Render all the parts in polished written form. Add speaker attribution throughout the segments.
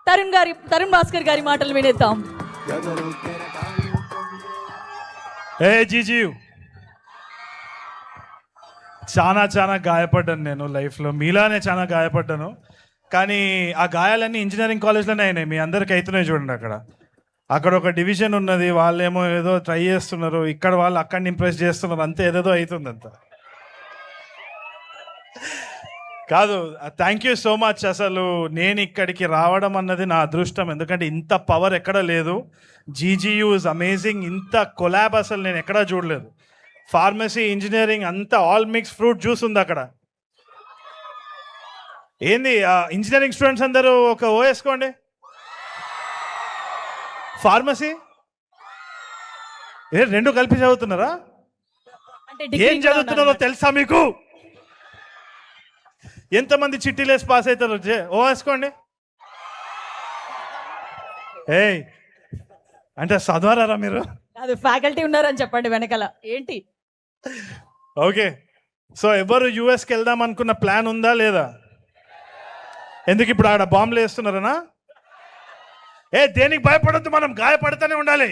Speaker 1: తరుణ్ భాస్కర్ గారి మాటలు వినేద్దాం.
Speaker 2: ఏ జీజీవ్, చాలా గాయపడ్డాను నేను లైఫ్లో, మీలానే చాలా గాయపడ్డాను. కానీ ఆ గాయాలన్నీ ఇంజనీరింగ్ కాలేజ్లోనే అయినాయి. మీ అందరికి అవుతున్నాయి చూడండి. అక్కడ ఒక డివిజన్ ఉన్నది, వాళ్ళేమో ఏదో ట్రై చేస్తున్నారు, ఇక్కడ వాళ్ళు అక్కడిని ఇంప్రెస్ చేస్తున్నారు, అంతే ఏదేదో అవుతుంది అంత. కాదు, థ్యాంక్ యూ సో మచ్. అసలు నేను ఇక్కడికి రావడం అన్నది నా అదృష్టం, ఎందుకంటే ఇంత పవర్ ఎక్కడ లేదు. జీజీయూ ఇస్ అమేజింగ్. ఇంత కొలాబ్ అసలు నేను ఎక్కడా చూడలేదు. ఫార్మసీ, ఇంజనీరింగ్ అంతా ఆల్ మిక్స్ ఫ్రూట్ జ్యూస్ ఉంది అక్కడ. ఏంది ఇంజనీరింగ్ స్టూడెంట్స్ అందరూ ఒక ఓ వేసుకోండి. ఫార్మసీ రెండు కలిపి చదువుతున్నారా? ఏం చదువుతున్నారో తెలుసా మీకు? ఎంతమంది చిట్టీలేసి పాస్ అవుతారు? ఓ వేసుకోండి. ఏయ్ అంటే చదవరారా మీరు?
Speaker 1: అది ఫ్యాకల్టీ ఉన్నారని చెప్పండి వెనకాల. ఏంటి?
Speaker 2: ఓకే, సో ఎవరు యూఎస్కి వెళ్దాం అనుకున్న ప్లాన్ ఉందా లేదా? ఎందుకు ఇప్పుడు ఆడ బాంబులు వేస్తున్నారనా? దేనికి భయపడద్దు, మనం గాయపడుతూనే ఉండాలి.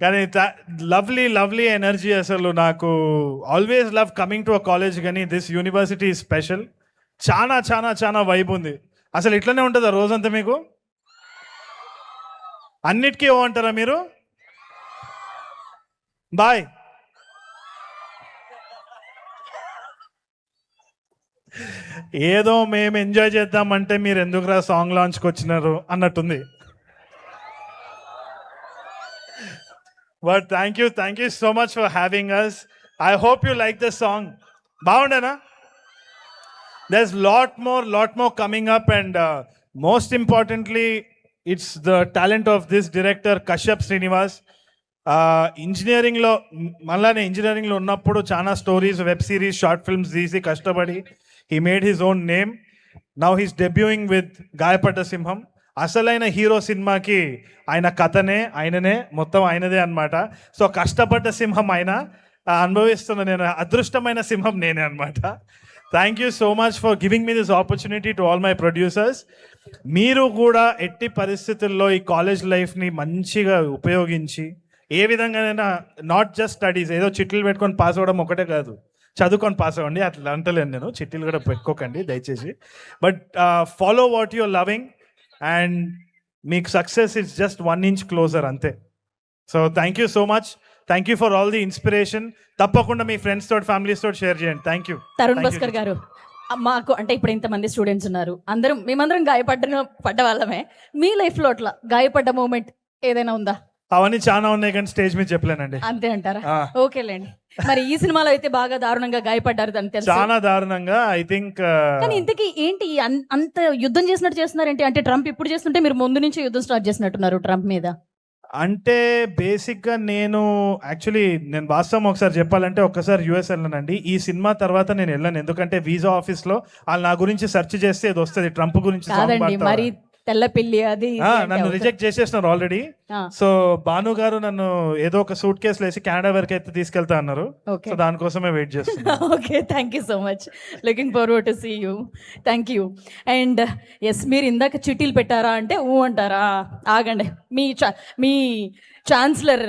Speaker 2: కానీ లవ్లీ ఎనర్జీ. అసలు నాకు always love coming to a college, కానీ దిస్ యూనివర్సిటీ స్పెషల్. చాలా వైబ్ ఉంది. అసలు ఇట్లనే ఉంటుందా రోజంతా మీకు? అన్నిటికీ ఓ అంటారా మీరు? బాయ్. ఏదో మేము ఎంజాయ్ చేద్దామంటే మీరు ఎందుకురా సాంగ్ లాంచ్కి వచ్చినారు అన్నట్టుంది. But thank you so much for having us. I hope you like the song. బాగుండేనా? there's lot more coming up, and most importantly it's the talent of this director Kashyap Srinivas. ఇంజనీరింగ్లో మళ్ళానే ఇంజనీరింగ్లో ఉన్నప్పుడు చాలా stories, web series, short films తీసి కష్టపడి he made his own name. Now he's debuting with గాయపడ్డ సింహం. అసలైన హీరో సినిమాకి ఆయన కథనే, ఆయననే, మొత్తం ఆయనదే అనమాట. సో కష్టపడ్డ సింహం ఆయన, అనుభవిస్తున్న నేను అదృష్టమైన సింహం నేనే అనమాట. Thank you so much for giving me this opportunity to all my producers. మీరు కూడా ఎట్టి పరిస్థితుల్లో ఈ కాలేజ్ లైఫ్ని మంచిగా ఉపయోగించి ఏ విధంగానైనా, నాట్ జస్ట్ స్టడీస్, ఏదో చిట్లు పెట్టుకొని పాస్ అవ్వడం ఒకటే కాదు, చదువుకొని పాస్ అవ్వండి అట్లా అంటలేను నేను, చిట్టీలు కూడా పెట్టుకోకండి దయచేసి. But follow what your loving and మీకు success it's just 1 inch closer అంతే. So thank you so much. Thank you for all the inspiration. తప్పకుండా మీ ఫ్రెండ్స్ తోటి, ఫ్యామిలీస్ తోటి షేర్ చేయండి. Thank you.
Speaker 1: తరుణ్ భాస్కర్ గారు, మాకు అంటే ఇప్పుడు ఇంతమంది స్టూడెంట్స్ ఉన్నారు, మేమందరం పడ్డ వాళ్ళమే. మీ లైఫ్లో అట్లా గాయపడ్డ మూమెంట్ ఏదైనా ఉందా?
Speaker 2: అవన్నీ చాలా ఉన్నాయి కానీ స్టేజ్ మీద చెప్పలేనండి.
Speaker 1: అంతే అంటారా? ఓకేలేండి. మరి ఈ సినిమాలో అయితే బాగా దారుణంగా గాయపడ్డారు, దాన్ని తెలుసు.
Speaker 2: చాలా దారుణంగా, ఐ థింక్.
Speaker 1: కానీ ఇంతకీ ఏంటి అంత యుద్ధం చేసినట్టు చేస్తున్నారేంటి? అంటే ట్రంప్ ఇప్పుడు చేస్తుంటే మీరు ముందు నుంచి యుద్ధం స్టార్ట్ చేసినట్టున్నారు ట్రంప్ మీద.
Speaker 2: అంటే బేసిక్గా నేను వాస్తవం ఒకసారి చెప్పాలంటే, ఒక్కసారి యూఎస్ వెళ్ళానండి. ఈ సినిమా తర్వాత నేను వెళ్ళాను, ఎందుకంటే వీసా ఆఫీస్లో వాళ్ళు నా గురించి సెర్చ్ చేస్తే ఇది వస్తుంది, ట్రంప్ గురించి.
Speaker 1: మరి తెల్ల పిల్లి అది
Speaker 2: నన్ను రిజెక్ట్ చేసేసినారు ఆల్రెడీ. సో భాను గారు నన్ను ఏదో ఒక సూట్ కేసులు వేసి కెనడా వరకు అయితే తీసుకెళ్తా అన్నారు. సో దానికోసమే వెయిట్ చేస్తున్నా.
Speaker 1: Okay, thank you so much. Looking forward to see you. Thank you. And yes, మీరు ఇందాక చిట్టీలు పెట్టారా అంటే ఊ అంటారా? ఆగండి, మీ ఛాన్సలర్